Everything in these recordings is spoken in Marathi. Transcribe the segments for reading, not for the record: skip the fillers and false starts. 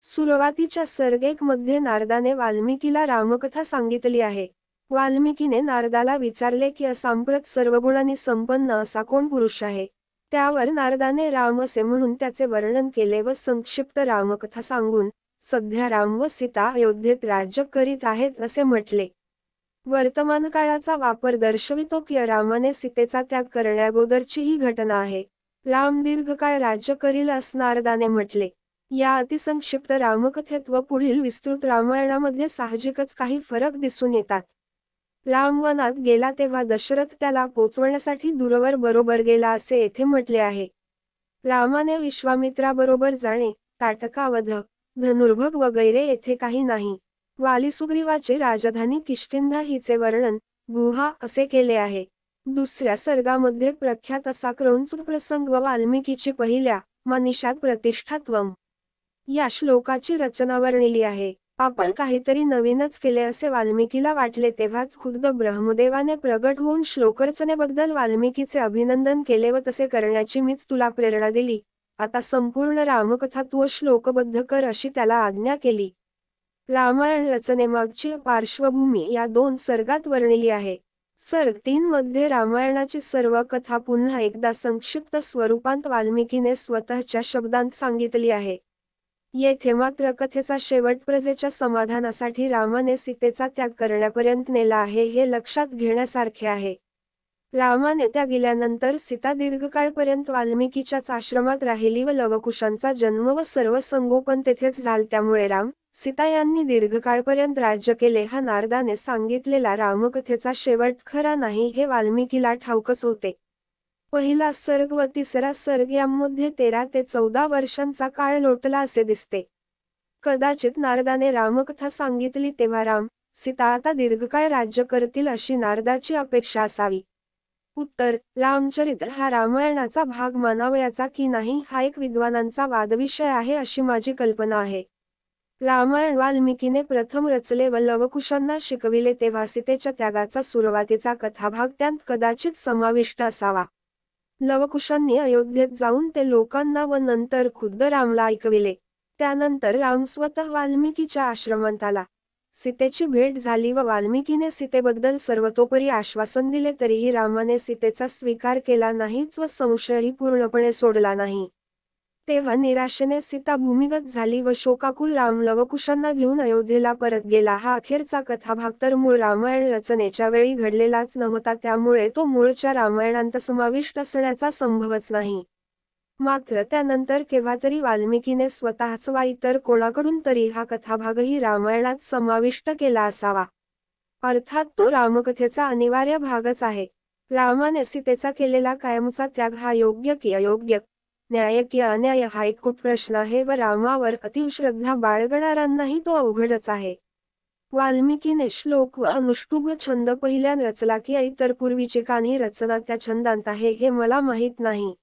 सुरुवातीच्या सर्ग 1 मध्ये नारदाने वाल्मिकीला रामकथा सांगितली आहे. वाल्मिकीने नारदाला विचारले की असांप्रत सर्व गुणांनी संपन्न असा कोण पुरुष आहे. त्यावर नारदाने राम असे म्हणून त्याचे वर्णन केले व संक्षिप्त रामकथा सांगून सध्या राम व सीता अयोध्येत राज्य करीत आहेत असे म्हटले. वर्तमान काळाचा वापर दर्शवितो की रामाने सीतेचा त्याग करण्याअगोदरची ही घटना आहे. राम दीर्घकाळ राज्य करील असं नारदाने म्हटले. या अतिसंक्षिप्त रामकथेत व पुढील विस्तृत रामायणामध्ये साहजिकच काही फरक दिसून येतात. राम वनात गेला तेव्हा दशरथ त्याला पोचवण्यासाठी दूरवर बरोबर गेला असे येथे म्हटले आहे. रामाने विश्वामित्राबरोबर जाणे, ताटकावध, धनुर्भग वगैरे येथे काही नाही. वालीसुग्रीवाची राजधानी किष्किंधा हिचे वर्णन गुहा असे केले आहे. दुसऱ्या सर्गामध्ये प्रख्यात असा क्रौंच प्रसंग व वाल्मिकीची पहिल्या मनीषात प्रतिष्ठात्वम या श्लोकाची रचना वर्णिली आहे. आपण काहीतरी नवीनच केले असे वाल्मिकीला वाटले तेव्हाच खुद्द ब्रह्मदेवाने प्रगट होऊन श्लोकरचनेबद्दल वाल्मिकीचे अभिनंदन केले व तसे करण्याची मीच तुला प्रेरणा दिली. आता संपूर्ण रामकथा तू श्लोकबद्ध कर अशी त्याला आज्ञा केली. रामायण रचनेमागची पार्श्वभूमी या 2 सर्गात वर्णिली आहे. सर्ग 3 मध्ये रामायणाची सर्व कथा पुन्हा एकदा संक्षिप्त स्वरूपात वाल्मिकीने स्वतःच्या शब्दांत सांगितली आहे. येथे मात्र कथेचा शेवट प्रजेच्या समाधानासाठी रामाने सीतेचा त्याग करण्यापर्यंत नेला आहे हे लक्षात घेण्यासारखे आहे. रामाने त्यागिल्यानंतर सीता दीर्घकाळपर्यंत वाल्मिकीच्याच आश्रमात राहिली व लवकुशांचा जन्म व सर्व संगोपन तेथेच झाले. त्यामुळे राम सीता यांनी दीर्घकाळपर्यंत राज्य केले हा नारदाने सांगितलेला रामकथेचा शेवट खरा नाही हे वाल्मिकीला ठाऊकच होते. पहिला सर्ग व तिसरा सर्ग यामध्ये 13 ते 14 वर्षांचा काळ लोटला असे दिसते. कदाचित नारदाने रामकथा सांगितली तेव्हा राम सीता आता दीर्घकाळ राज्य करतील अशी नारदाची अपेक्षा असावी. उत्तर: रामचरित्र हा रामायणाचा भाग मानावयाचा की नाही हा एक विद्वानांचा वादविषय आहे अशी माझी कल्पना आहे. रामायण वाल्मिकीने प्रथम रचले व लवकुशांना शिकविले तेव्हा सीतेच्या त्यागाचा सुरुवातीचा कथाभाग त्यात कदाचित समाविष्ट असावा. लवकुशांनी अयोध्येत जाऊन ते लोकांना व नंतर खुद्द रामला ऐकविले. त्यानंतर राम स्वतः वाल्मिकीच्या आश्रमात आला. सीतेची भेट झाली व वाल्मिकीने सीतेबद्दल सर्वतोपरी आश्वासन दिले तरीही रामाने सीतेचा स्वीकार केला नाहीच व संशयही पूर्णपणे सोडला नाही. तेव्हा निराशेने सीता भूमिगत झाली व शोकाकुल राम लवकुशांना घेऊन अयोध्येला परत गेला. हा अखेरचा कथाभाग तर मूळ रामायण रचनेच्या वेळी घडलेलाच नव्हता, त्यामुळे तो मूळच्या रामायणात समाविष्ट असण्याचा संभवच नाही. मात्र त्यानंतर केव्हातरी वाल्मिकीने स्वतःच वा इतर कोणाकडून तरी हा कथाभागही रामायणात समाविष्ट केला असावा. अर्थात तो रामकथेचा अनिवार्य भागच आहे. रामाने सीतेचा केलेला कायमचा त्याग हा योग्य की अयोग्य, न्याय की अन्याय हा एक प्रश्न आहे व रामावर अतीव श्रद्धा बाळगणाऱ्यांनाही तो अवघडच आहे. वाल्मिकीने श्लोक व अनुष्टुभ छंद पहिल्यान रचला की इतर पूर्वीची काही रचना त्या छंदांत आहे हे मला माहीत नाही.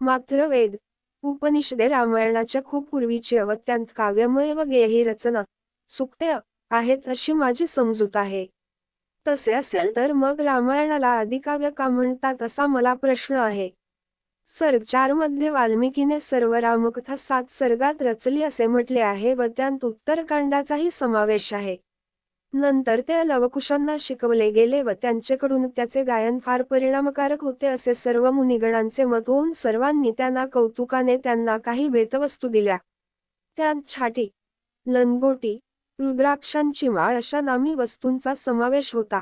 मात्र वेद, उपनिषदे रामायणाच्या खूप पूर्वीची व त्यात काव्यमय व गेय ही रचना, सुक्ते आहेत अशी माझी समजूत आहे. तसे असेल तर मग रामायणाला आदिकाव्य का म्हणतात असा मला प्रश्न आहे. सर्ग 4 मध्ये वाल्मिकीने सर्व रामकथा 7 सर्गात रचली असे म्हटले आहे व त्यात उत्तरकांडाचाही समावेश आहे. नंतर ते लवकुशांना शिकवले गेले व त्यांच्याकडून त्याचे गायन फार परिणामकारक होते असे सर्व मुनिगणांचे मत होऊन सर्वांनी त्यांना कौतुकाने त्यांना काही भेटवस्तू दिल्या. त्यात छाटी, लंगोटी, रुद्राक्षांची माळ अशा नामी वस्तूंचा समावेश होता.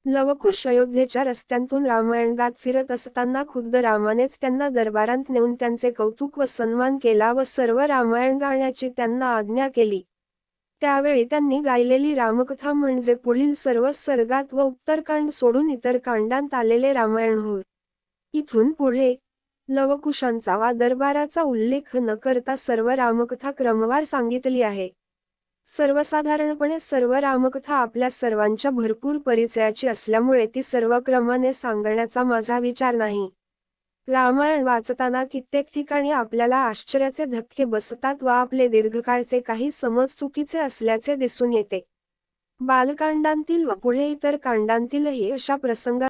लवकुश अयोध्येच्या रस्त्यांतून रामायण गात फिरत असताना खुद्द रामानेच त्यांना दरबारात नेऊन त्यांचे कौतुक व सन्मान केला व सर्व रामायण गाण्याची त्यांना आज्ञा केली. त्यावेळी त्यांनी गायलेली रामकथा म्हणजे पुढील सर्व सर्गात व उत्तरकांड सोडून इतर कांडांत आलेले रामायण होय. इथून पुढे लवकुशांचा वा दरबाराचा उल्लेख न करता सर्व रामकथा क्रमवार सांगितली आहे. सर्वसाधारणपणे सर्व रामकथा आपल्या सर्वांच्या भरपूर परिचयाची असल्यामुळे ती सर्व क्रमाने सांगण्याचा माझा विचार नाही. रामायण वाचताना कित्येक ठिकाणी आपल्याला आश्चर्याचे धक्के बसतात व आपले दीर्घकाळचे काही समज चुकीचे असल्याचे दिसून येते. बालकांडांतील व पुढे इतर कांडांतीलही अशा प्रसंगात